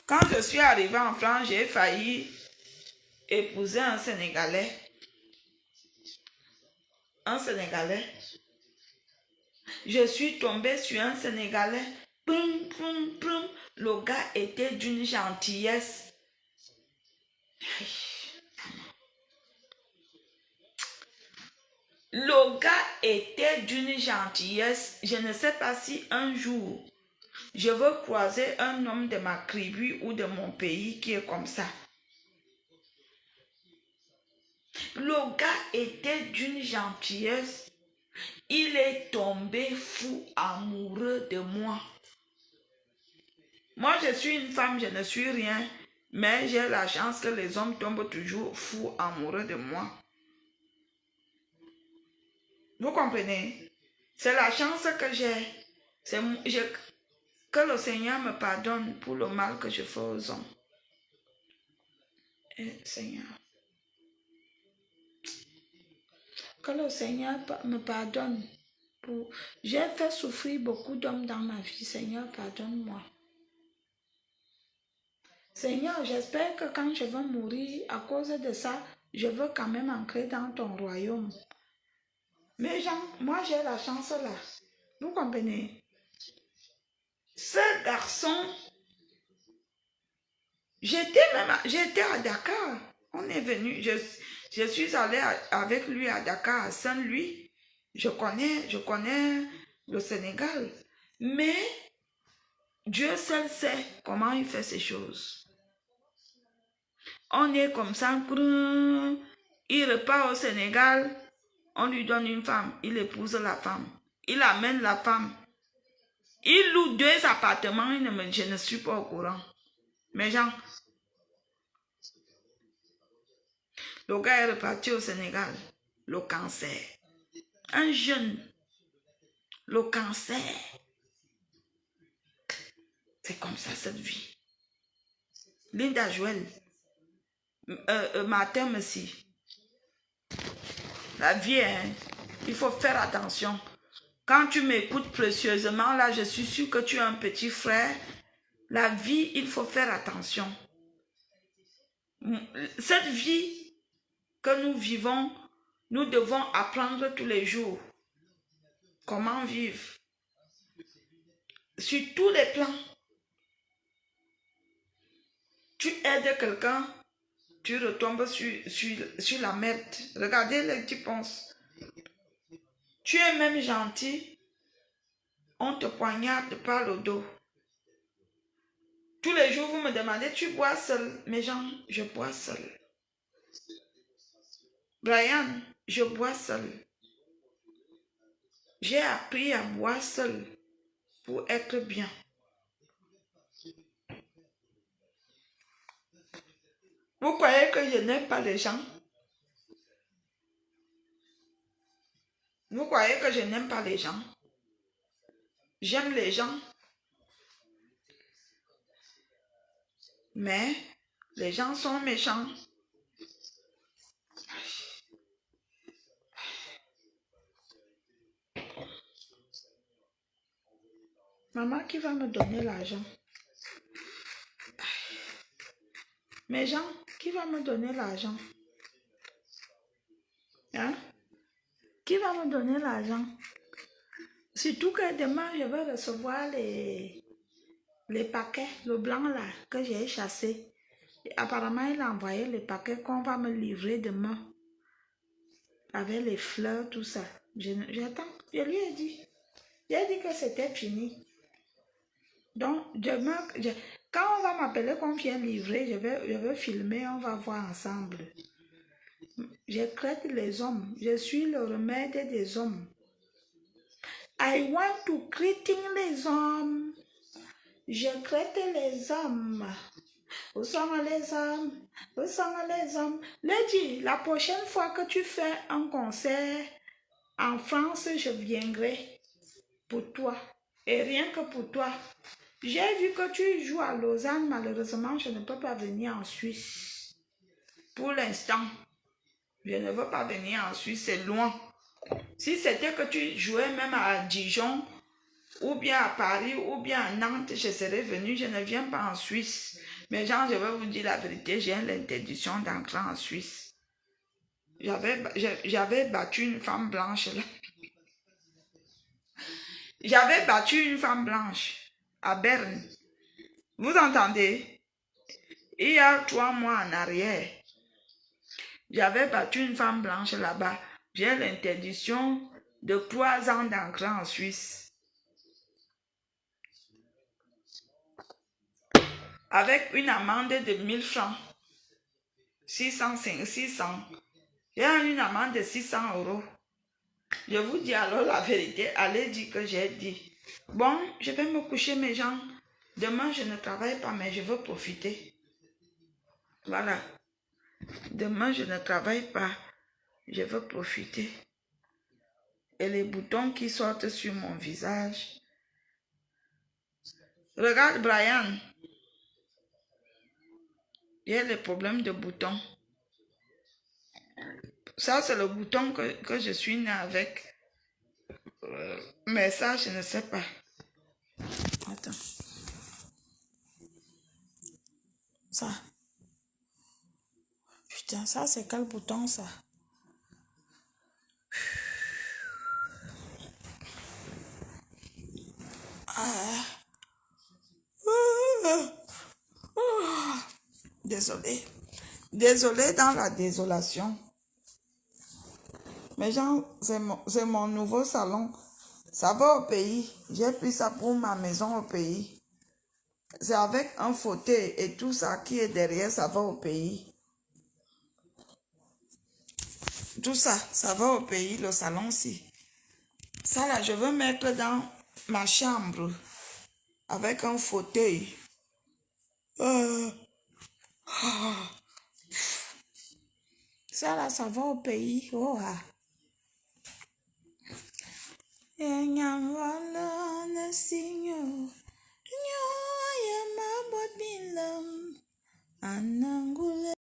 Quand je suis arrivée en France, j'ai failli épouser un Sénégalais. Un Sénégalais. Je suis tombée sur un Sénégalais. Poum, poum, poum. Le gars était d'une gentillesse. Le gars était d'une gentillesse. Je ne sais pas si un jour, je veux croiser un homme de ma tribu ou de mon pays qui est comme ça. Le gars était d'une gentillesse. Il est tombé fou amoureux de moi. Moi, je suis une femme, je ne suis rien. Mais j'ai la chance que les hommes tombent toujours fous amoureux de moi. Vous comprenez? C'est la chance que j'ai. Que le Seigneur me pardonne pour le mal que je fais aux hommes. Seigneur. Que le Seigneur me pardonne. J'ai fait souffrir beaucoup d'hommes dans ma vie. Seigneur, pardonne-moi. Seigneur, j'espère que quand je vais mourir à cause de ça, je veux quand même entrer dans ton royaume. Mais moi j'ai la chance là. Vous comprenez? Ce garçon, j'étais à Dakar. On est venu, je suis allée avec lui à Dakar, à Saint-Louis. Je connais le Sénégal. Mais Dieu seul sait comment il fait ces choses. On est comme ça, il repart au Sénégal, on lui donne une femme, il épouse la femme, il amène la femme. Il loue 2 appartements, je ne suis pas au courant. Mais Le gars est reparti au Sénégal. Le cancer. Un jeune. Le cancer. C'est comme ça cette vie. Linda Joël. Martin Messi. La vie, hein, il faut faire attention. Quand tu m'écoutes précieusement, là, je suis sûre que tu as un petit frère. La vie, il faut faire attention. Cette vie que nous vivons, nous devons apprendre tous les jours comment vivre. Sur tous les plans. Tu aides quelqu'un, tu retombes sur la merde. Regardez les tu penses. Tu es même gentil, on te poignarde par le dos. Tous les jours, vous me demandez, tu bois seul? Mes gens, je bois seul. Brian, je bois seul. J'ai appris à boire seul pour être bien. Vous croyez que je n'aime pas les gens? Vous croyez que je n'aime pas les gens? J'aime les gens. Mais les gens sont méchants. Maman, qui va me donner l'argent? Mes gens, qui va me donner l'argent? Hein? Qui va me donner l'argent? Surtout que demain, je vais recevoir les paquets, le blanc là, que j'ai chassé. Et apparemment, il a envoyé les paquets qu'on va me livrer demain. Avec les fleurs, tout ça. J'attends. Je lui ai dit. J'ai dit que c'était fini. Donc, demain, quand on va m'appeler qu'on vient livrer, je vais filmer, on va voir ensemble. Je traite les hommes. Je suis le remède des hommes. I want to greeting les hommes. Je traite les hommes. Où sont les hommes? Où sont les hommes? Lady, la prochaine fois que tu fais un concert en France, je viendrai pour toi. Et rien que pour toi. J'ai vu que tu joues à Lausanne. Malheureusement, je ne peux pas venir en Suisse. Pour l'instant, je ne veux pas venir en Suisse, c'est loin. Si c'était que tu jouais même à Dijon, ou bien à Paris, ou bien à Nantes, je serais venue. Je ne viens pas en Suisse. Mais genre, je vais vous dire la vérité, j'ai l'interdiction d'entrer en Suisse. J'avais battu une femme blanche là. J'avais battu une femme blanche à Berne. Vous entendez? Il y a 3 mois en arrière, j'avais battu une femme blanche là-bas. J'ai l'interdiction de 3 ans d'entrer en Suisse. Avec une amende de 1000 francs. 600. J'ai une amende de 600 €. Je vous dis alors la vérité, allez dire que j'ai dit. Bon, je vais me coucher mes gens. Demain, je ne travaille pas, mais je veux profiter. Voilà. Demain, je ne travaille pas. Je veux profiter. Et les boutons qui sortent sur mon visage. Regarde, Brian. Il y a les problèmes de boutons. Ça, c'est le bouton que je suis née avec. Mais ça, je ne sais pas. Attends. Ça. Putain, ça, c'est quel bouton, ça? Désolé. Désolé dans la désolation. Mais genre, c'est mon nouveau salon. Ça va au pays. J'ai pris ça pour ma maison au pays. C'est avec un fauteuil et tout ça qui est derrière, ça va au pays. Tout ça, ça va au pays, le salon-ci. Ça là, je veux mettre dans ma chambre avec un fauteuil. Ça là, ça va au pays. Oh ah. Enyamwala sinyo. Nyo ya mabobilam. Anangu